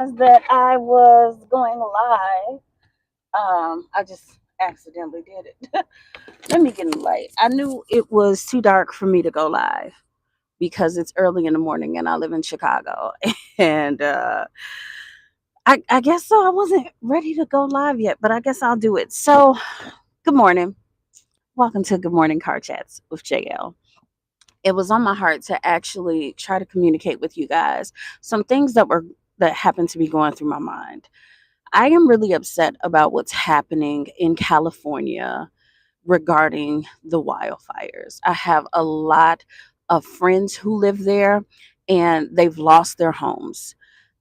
That I was going live. I just accidentally did it. Let me get in the light. I knew it was too dark for me to go live because it's early in the morning and I live in Chicago. And I guess so. I wasn't ready to go live yet, but I guess I'll do it. So, good morning. Welcome to Good Morning Car Chats with JL. It was on my heart to actually try to communicate with you guys some things that happened to be going through my mind. I am really upset about what's happening in California regarding the wildfires. I have a lot of friends who live there and they've lost their homes.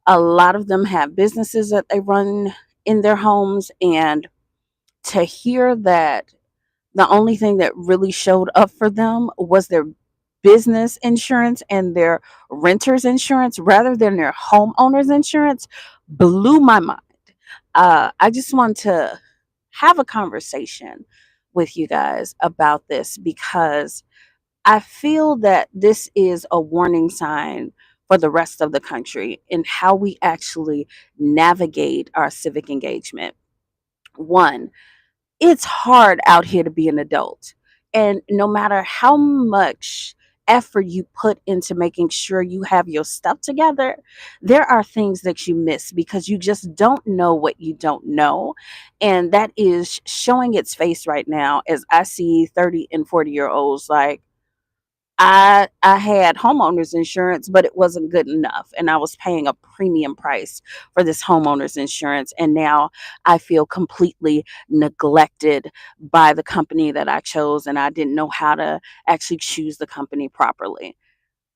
A lot of them have businesses that they run in their homes, and to hear that the only thing that really showed up for them was their business insurance and their renter's insurance rather than their homeowner's insurance blew my mind. I just want to have a conversation with you guys about this because I feel that this is a warning sign for the rest of the country in how we actually navigate our civic engagement. One, it's hard out here to be an adult. And no matter how much effort you put into making sure you have your stuff together, there are things that you miss because you just don't know what you don't know. And that is showing its face right now as I see 30 and 40-year olds like, I had homeowners insurance, but it wasn't good enough. And I was paying a premium price for this homeowners insurance. And now I feel completely neglected by the company that I chose. And I didn't know how to actually choose the company properly.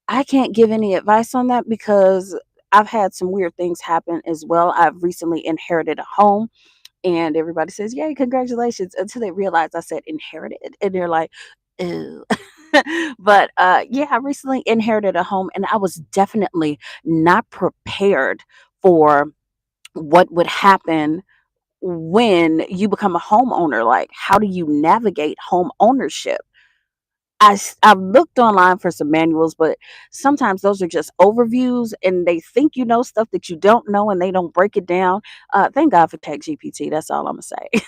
I can't give any advice on that because I've had some weird things happen as well. I've recently inherited a home and everybody says, "Yay, congratulations," until they realize I said inherited. And they're like, "Ew." But yeah, I recently inherited a home and I was definitely not prepared for what would happen when you become a homeowner. Like, how do you navigate home ownership? I've looked online for some manuals, but sometimes those are just overviews and they think you know stuff that you don't know and they don't break it down. Thank God for Tech GPT. That's all I'm going to say.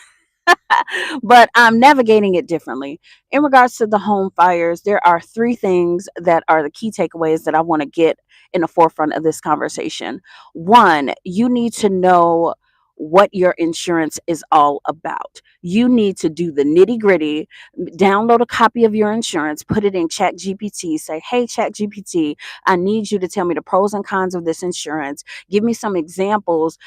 But I'm navigating it differently. In regards to the home fires, there are three things that are the key takeaways that I want to get in the forefront of this conversation. One, you need to know what your insurance is all about. You need to do the nitty gritty, download a copy of your insurance, put it in Chat GPT, say, "Hey, Chat GPT, I need you to tell me the pros and cons of this insurance. Give me some examples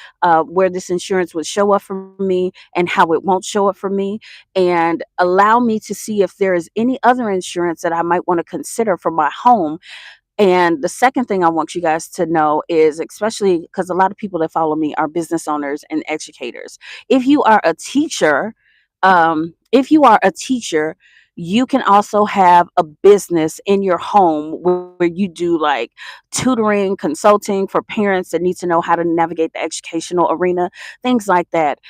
where this insurance would show up for me and how it won't show up for me, and allow me to see if there is any other insurance that I might want to consider for my home." And the second thing I want you guys to know is, especially because a lot of people that follow me are business owners and educators. If you are a teacher, if you are a teacher, you can also have a business in your home where you do like tutoring, consulting for parents that need to know how to navigate the educational arena, things like that.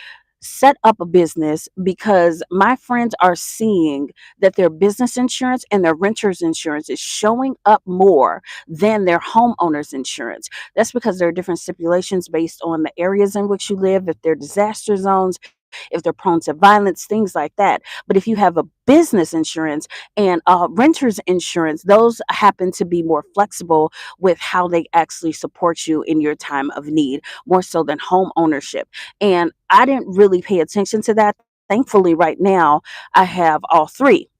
Set up a business because my friends are seeing that their business insurance and their renter's insurance is showing up more than their homeowner's insurance. That's because there are different stipulations based on the areas in which you live, if they're disaster zones, if they're prone to violence, things like that. But if you have a business insurance and renter's insurance, those happen to be more flexible with how they actually support you in your time of need, more so than home ownership. And I didn't really pay attention to that. Thankfully, right now, I have all three.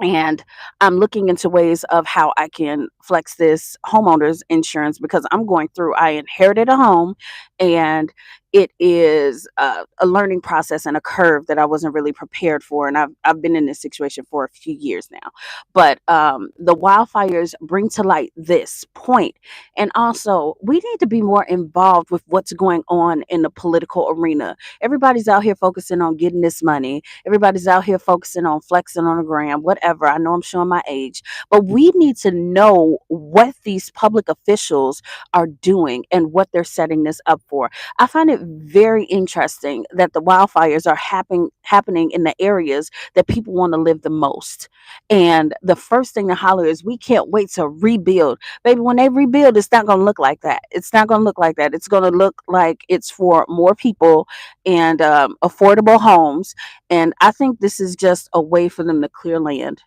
And I'm looking into ways of how I can flex this homeowner's insurance because I inherited a home and it is a learning process and a curve that I wasn't really prepared for. And I've been in this situation for a few years now. But the wildfires bring to light this point. And also, we need to be more involved with what's going on in the political arena. Everybody's out here focusing on getting this money. Everybody's out here focusing on flexing on the gram, whatever. I know I'm showing my age, but we need to know what these public officials are doing and what they're setting this up for. I find it very interesting that the wildfires are happening in the areas that people want to live the most. And the first thing to holler is, we can't wait to rebuild. Baby, when they rebuild, it's not going to look like that. It's not going to look like that. It's going to look like it's for more people and affordable homes. And I think this is just a way for them to clear land.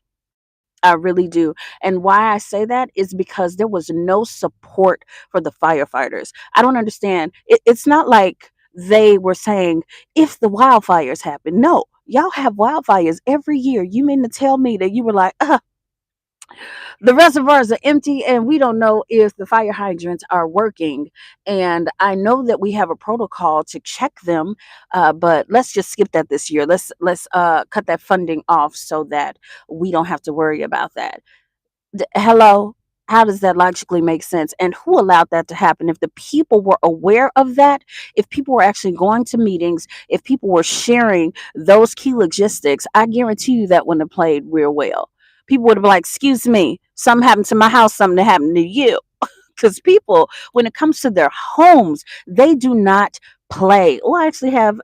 I really do. And why I say that is because there was no support for the firefighters. I don't understand. It's not like they were saying, if the wildfires happen. No, y'all have wildfires every year. You mean to tell me that you were like, the reservoirs are empty and we don't know if the fire hydrants are working? And I know that we have a protocol to check them, but let's just skip that this year. Let's cut that funding off so that we don't have to worry about that. Hello, how does that logically make sense? And who allowed that to happen? If the people were aware of that, if people were actually going to meetings, if people were sharing those key logistics, I guarantee you that wouldn't have played real well. People would have been like, excuse me, something happened to my house, something happened to you. Because people, when it comes to their homes, they do not play. Oh, I actually have.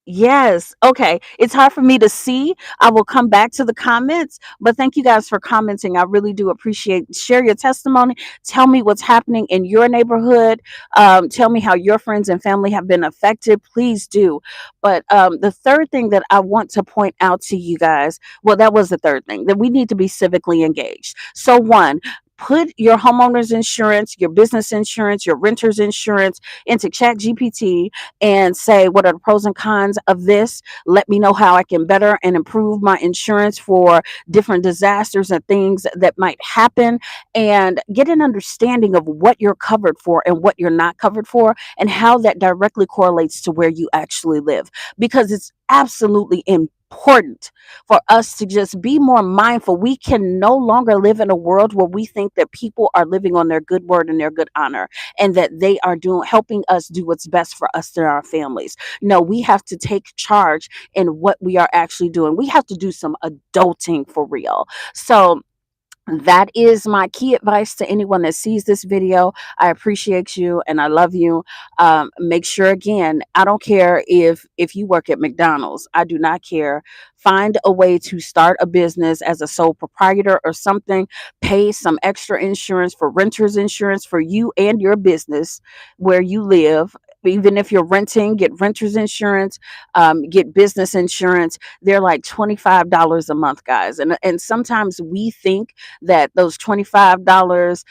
Yes. Okay. It's hard for me to see. I will come back to the comments, but thank you guys for commenting. I really do appreciate. Share your testimony. Tell me what's happening in your neighborhood. Tell me how your friends and family have been affected. Please do. But the third thing that I want to point out to you guys, well, that was the third thing, that we need to be civically engaged. So one, put your homeowner's insurance, your business insurance, your renter's insurance into Chat GPT and say, what are the pros and cons of this? Let me know how I can better and improve my insurance for different disasters and things that might happen, and get an understanding of what you're covered for and what you're not covered for, and how that directly correlates to where you actually live. Because it's absolutely important for us to just be more mindful. We can no longer live in a world where we think that people are living on their good word and their good honor, and that they are doing helping us do what's best for us and our families. No, we have to take charge in what we are actually doing. We have to do some adulting for real. So that is my key advice to anyone that sees this video. I appreciate you and I love you. Make sure, again, I don't care if you work at McDonald's. I do not care. Find a way to start a business as a sole proprietor or something. Pay some extra insurance for renters insurance for you and your business where you live. Even if you're renting, get renters insurance, get business insurance. They're like $25 a month, guys. And sometimes we think that those $25,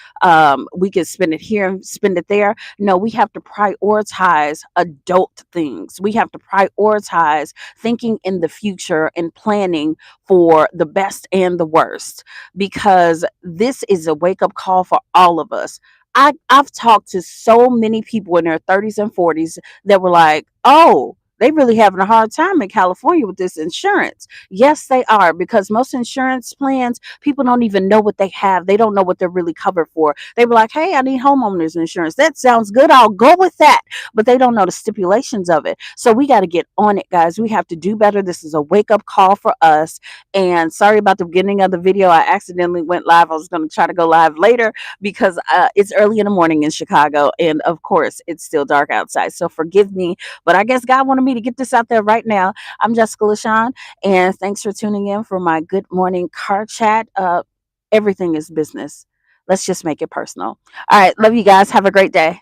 we can spend it here and spend it there. No, we have to prioritize adult things. We have to prioritize thinking in the future and planning for the best and the worst, because this is a wake up call for all of us. I've talked to so many people in their 30s and 40s that were like, oh, they really having a hard time in California with this insurance. Yes, they are, because most insurance plans, people don't even know what they have. They don't know what they're really covered for. They were like, hey, I need homeowners insurance. That sounds good. I'll go with that. But they don't know the stipulations of it. So we got to get on it, guys. We have to do better. This is a wake up call for us. And sorry about the beginning of the video. I accidentally went live. I was going to try to go live later because it's early in the morning in Chicago. And of course, it's still dark outside. So forgive me. But I guess God wanted me to get this out there right now. I'm Jessica LaShawn, and thanks for tuning in for my good morning car chat. Everything is business. Let's just make it personal. All right. Love you guys. Have a great day.